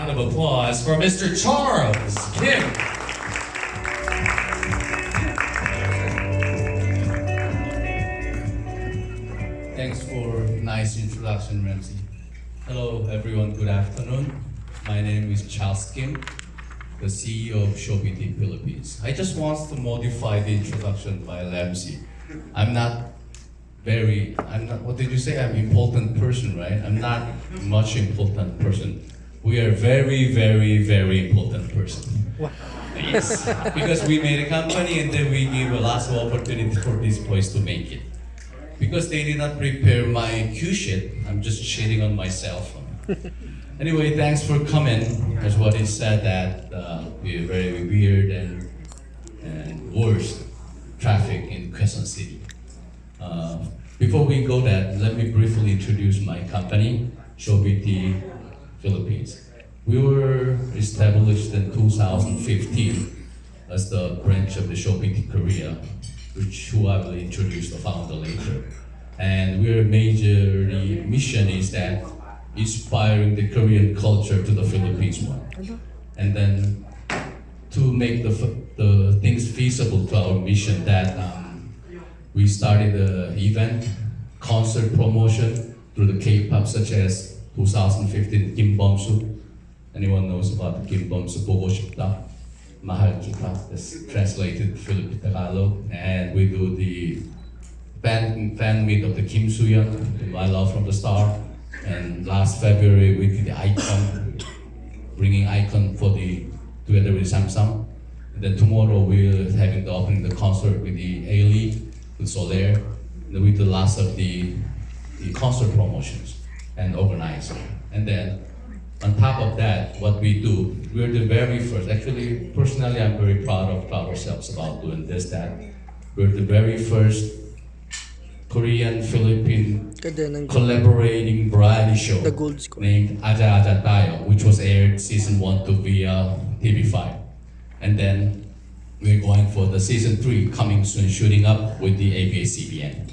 Round of applause for Mr. Charles Kim. Thanks for nice introduction, Ramsey. Hello, everyone. Good afternoon. My name is Charles Kim, the CEO of Shopee Philippines. I just want to modify the introduction by Ramsey. I'm not, what did you say? I'm an important person, right? I'm not much important person. We are very, very, very important person. Yes, because we made a company and then we give a lot of opportunity for these boys to make it. Because they did not prepare my cue sheet, I'm just shitting on myself. Anyway, thanks for coming. That's what it said that we're very weird and worst traffic in Quezon City. Before we go that, let me briefly introduce my company, Shopee Philippines. We were established in 2015 as the branch of the Shopee Korea, who I will introduce the founder later. And our major mission is that inspiring the Korean culture to the Philippines one. And then to make the things feasible to our mission that we started the event, concert promotion through the K-pop such as 2015 Kim Bomsu. Anyone knows about the Kim Bomsu? 보고 싶다, mahal kita. That's translated Philippine Tagalog. And we do the fan meet of the Kim Soo-yeon, My Love from the Star. And last February we did the icon, bringing icon for together with Samsung. And then tomorrow we're having the opening the concert with the A-League, with Soler, and with the last of the concert promotions and organizer. And then on top of that, what we do, we're the very first, actually personally I'm very proud of ourselves about doing this, that we're the very first Korean-Philippine collaborating variety show named Aja Aja Tayo, which was aired season 1 to via TV5. And then we're going for the season 3 coming soon, shooting up with the ABS-CBN.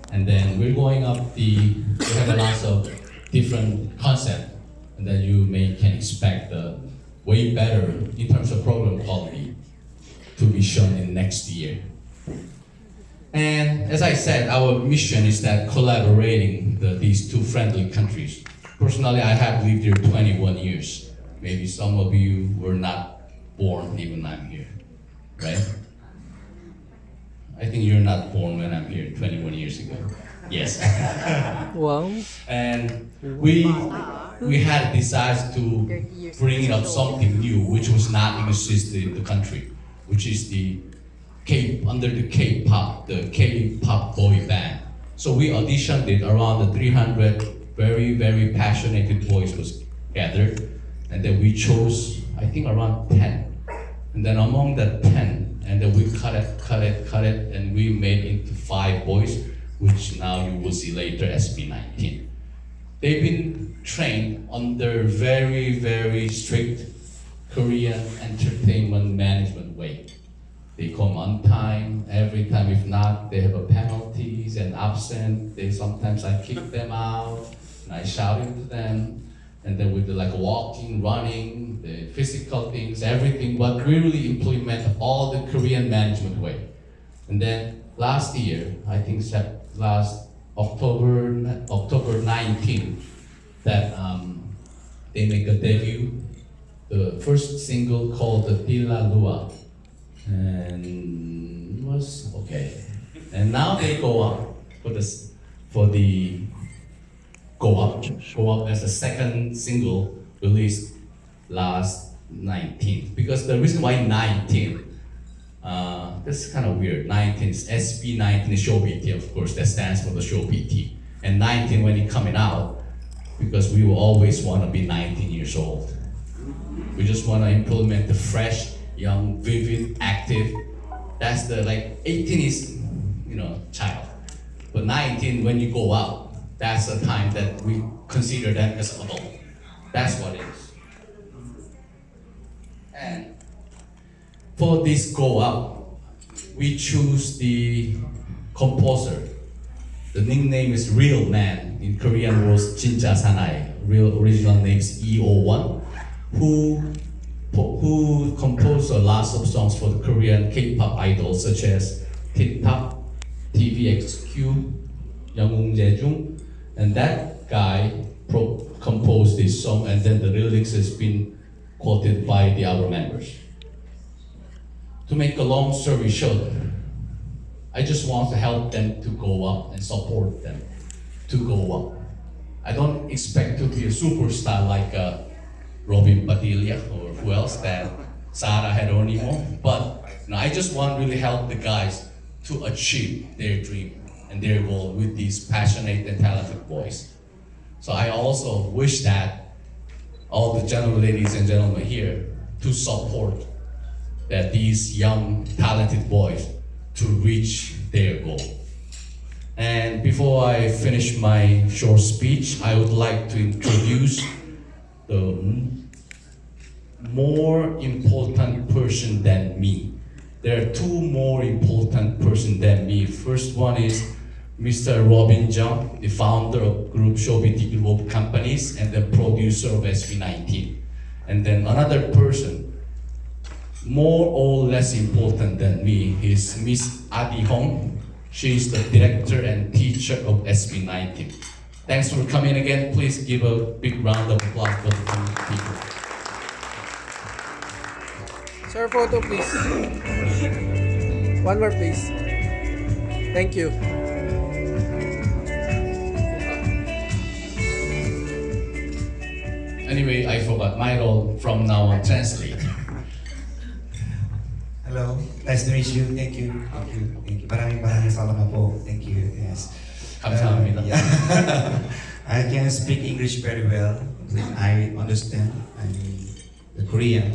And then we're going up we have a lot of different concepts, and then you can expect way better in terms of program quality to be shown in next year. And as I said, our mission is that collaborating these two friendly countries. Personally, I have lived here 21 years. Maybe some of you were not born even I'm here, right? I think you're not born when I'm here 21 years ago. Yes. Wow. And we had decided to bring up something new, which was not existed in the country, which is under the K-pop, the K-pop boy band. So we auditioned it, around the 300 very, very passionate boys was gathered, and then we chose, I think around 10. And then among the 10, and then we cut it, and we made into 5 boys, which now you will see later, SB19. They've been trained under very, very strict Korean entertainment management way. They come on time, every time. If not, they have a penalties and absent. Sometimes I kick them out, and I shout to them. And then with the walking, running, the physical things, everything, but we really implement all the Korean management way. And then last year, I think last October 19th, that they make a debut, the first single called the Tila Lua, and it was okay. And now they go up for the Go Up as the second single released last 19th. Because the reason why 19th, that's kind of weird. 19 is SB19 is Shopee, of course, that stands for the Shopee. And 19 when it coming out, because we will always want to be 19 years old. We just want to implement the fresh, young, vivid, active. That's 18 is, child. But 19, when you go out, that's the time that we consider them as adult. That's what it is. And for this Go Up, we choose the composer. The nickname is Real Man. In Korean was 진짜 사나이. Real original name is EO1. who composed a lot of songs for the Korean K-pop idols such as TikTok, TVXQ, Young Sejun, and that guy composed this song, and then the lyrics has been quoted by the other members. To make a long story short, I just want to help them to go up and support them to go up. I don't expect to be a superstar like Robin Padilla or who else, that Sarah Geronimo, but I just want to really help the guys to achieve their dream and their goal with these passionate and talented boys. So I also wish that all the gentle ladies and gentlemen here to support that these young talented boys to reach their goal. And before I finish my short speech, I would like to introduce the more important person than me. There are two more important person than me. First one is Mr. Robin Jung, the founder of Group Shobiti Group of Companies and the producer of SB19. And then another person, more or less important than me, is Miss Adi Hong. She is the director and teacher of SB19. Thanks for coming again. Please give a big round of applause for the people. Sir, photo please. One more please. Thank you. Anyway, I forgot my role. From now on, translate. Hello, nice to meet you. Thank you. Thank you. Thank you. Maraming salamat po. Thank you. Yes. 감사합니다. Yeah. I can speak English very well. I understand. I mean, the Korean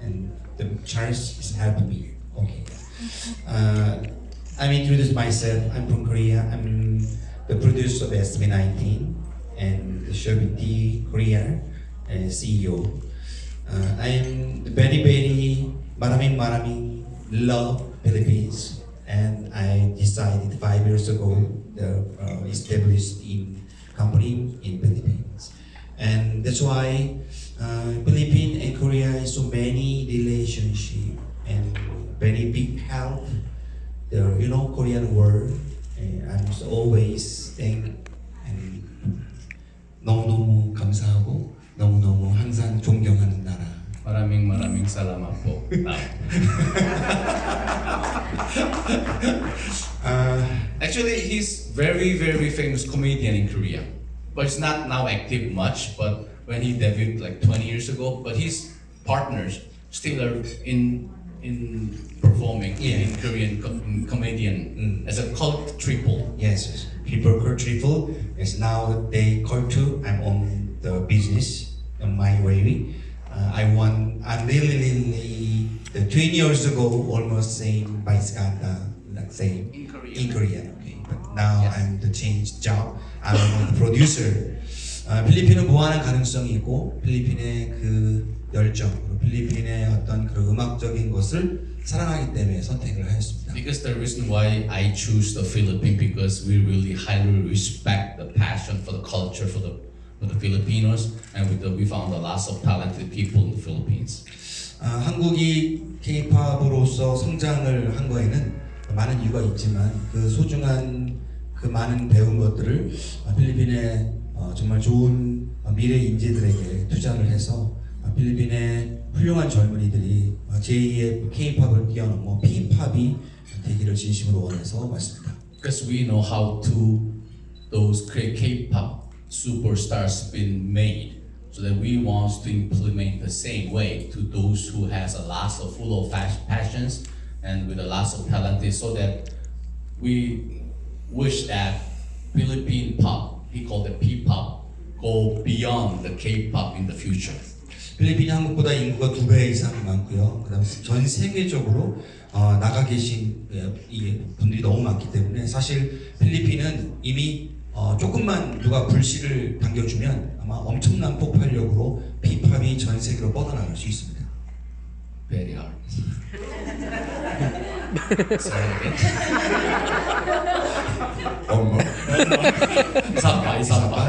and the Chinese is helping me. Okay. I'm introduce myself. I'm from Korea. I'm the producer of SB19 and the Shobiti Korea CEO. I'm very maraming love Philippines, and I decided 5 years ago to establish in company in Philippines, and that's why Philippines and Korea is so many relationship and very big help. The Korean word, and I'm always thank and 너무너무 감사하고 너무너무 항상 존경하는 나라. 마라밍 salamat po. Actually, he's very famous comedian in Korea, but he's not now active much. But when he debuted like 20 years ago, but his partners still are in performing in Korean comedian as a cult triple. Yes. People call triple. Yes, now they call two. I'm on the business on my way. I'm really the 20 years ago almost same bicycle like same in Korea. Okay, but now Yes. I'm the change job. I'm the producer. 필리핀은 무한한 가능성이 있고 필리핀의 그 열정, 필리핀의 어떤 그 음악적인 것을 사랑하기 때문에 선택을 하였습니다. Because the reason why I choose the Philippines, because we really highly respect the passion for the culture for the Filipinos, and we found a lot of talented people in the Philippines. 한국이 K-팝으로서 성장을 한 거에는 많은 이유가 있지만 그 소중한 그 많은 배운 것들을 필리핀의 정말 좋은 미래 인재들에게 투자를 해서 필리핀의 훌륭한 젊은이들이 제2의 K-팝을 뛰어넘어 P-팝이 되기를 진심으로 원해서 왔습니다. Because we know how those K-pop superstars been made, so that we want to implement the same way to those who has a lot of full of passions and with a lot of talent, so that we wish that Philippine pop, he called it P-pop, go beyond the K-pop in the future. 필리핀이 한국보다 인구가 2배 이상 많고요. 그다음에 전 세계적으로 나가 계신 분들이 너무 많기 때문에 사실 필리핀은 이미 조금만 누가 불씨를 당겨주면 아마 엄청난 폭발력으로 P-팝이 전 세계로 뻗어나갈 수 있습니다. Very hard. Sorry again. One more. Isang pa.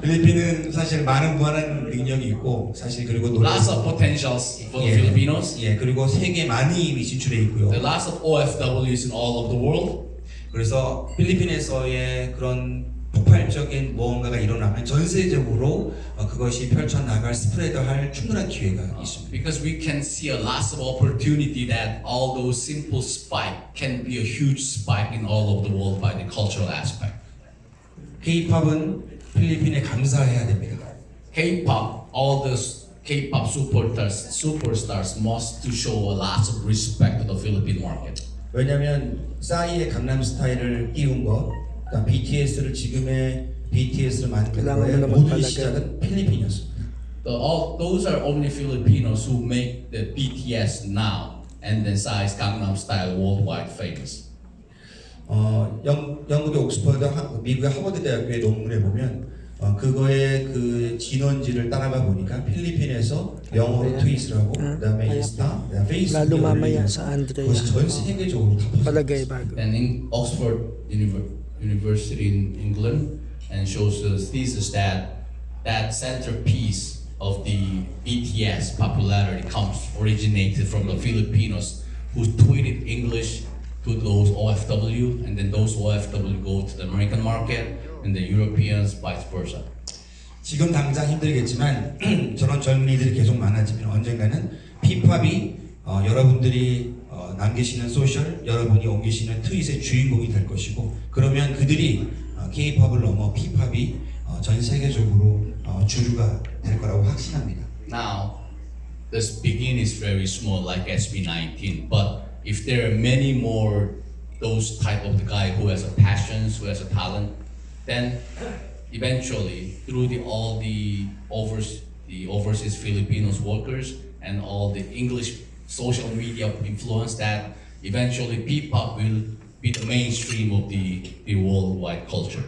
필리핀은 사실 많은 무한한 능력이 있고 사실 그리고 Lots of potentials for the 예, Filipinos. 예, 그리고 세계 많이 이미 진출해 있고요. There are lots of OFWs in all over the world. 그래서 필리핀에서의 그런 폭발적인 무언가가 일어나면 전 세계적으로 그것이 펼쳐나갈 스프레드할 충분한 기회가 있습니다. Because we can see a lots of opportunity that all those simple spike can be a huge spike in all over the world by the cultural aspect. K-팝은 필리핀에 감사해야 됩니다. K-pop, all the K-pop superstars must to show a lot of respect to the Philippine market. 왜냐하면 싸이의 강남스타일을 띄운 것, 그다음 BTS를 지금의 BTS를 만든 거의 모든 시작은 필리핀이었습니다. Those are only Filipinos who make the BTS now and then size Gangnam Style worldwide famous. 영국의 옥스퍼드, 미국의 하버드 대학교의 논문에 보면 그거의 그 진원지를 따라가 보니까 필리핀에서 영어로 트윗을 하고 그다음에 인스타, 페이스북에 Lalo mamaya 올리는 sa Andrea. 그것이 전 세계적으로 다 퍼졌어요. Palagay bago. And in Oxford University in England, and shows the thesis that that centerpiece of the BTS popularity originated from the Filipinos who tweeted English to those OFW, and then those OFW go to the American market, and the Europeans vice versa. 지금 당장 힘들겠지만 저런 젊은이들이 계속 많아지면 언젠가는 P-팝이 여러분들이 남기시는 소셜, 여러분이 옮기시는 트윗의 주인공이 될 것이고 그러면 그들이 K-팝을 넘어 P-팝이 전 세계적으로 주류가 될 거라고 확신합니다. Now, this begin is very small like SB19, but if there are many more those type of the guy who has a passion, who has a talent, then eventually through all the overseas Filipinos workers and all the English social media influence, that eventually P-pop will be the mainstream of the worldwide culture.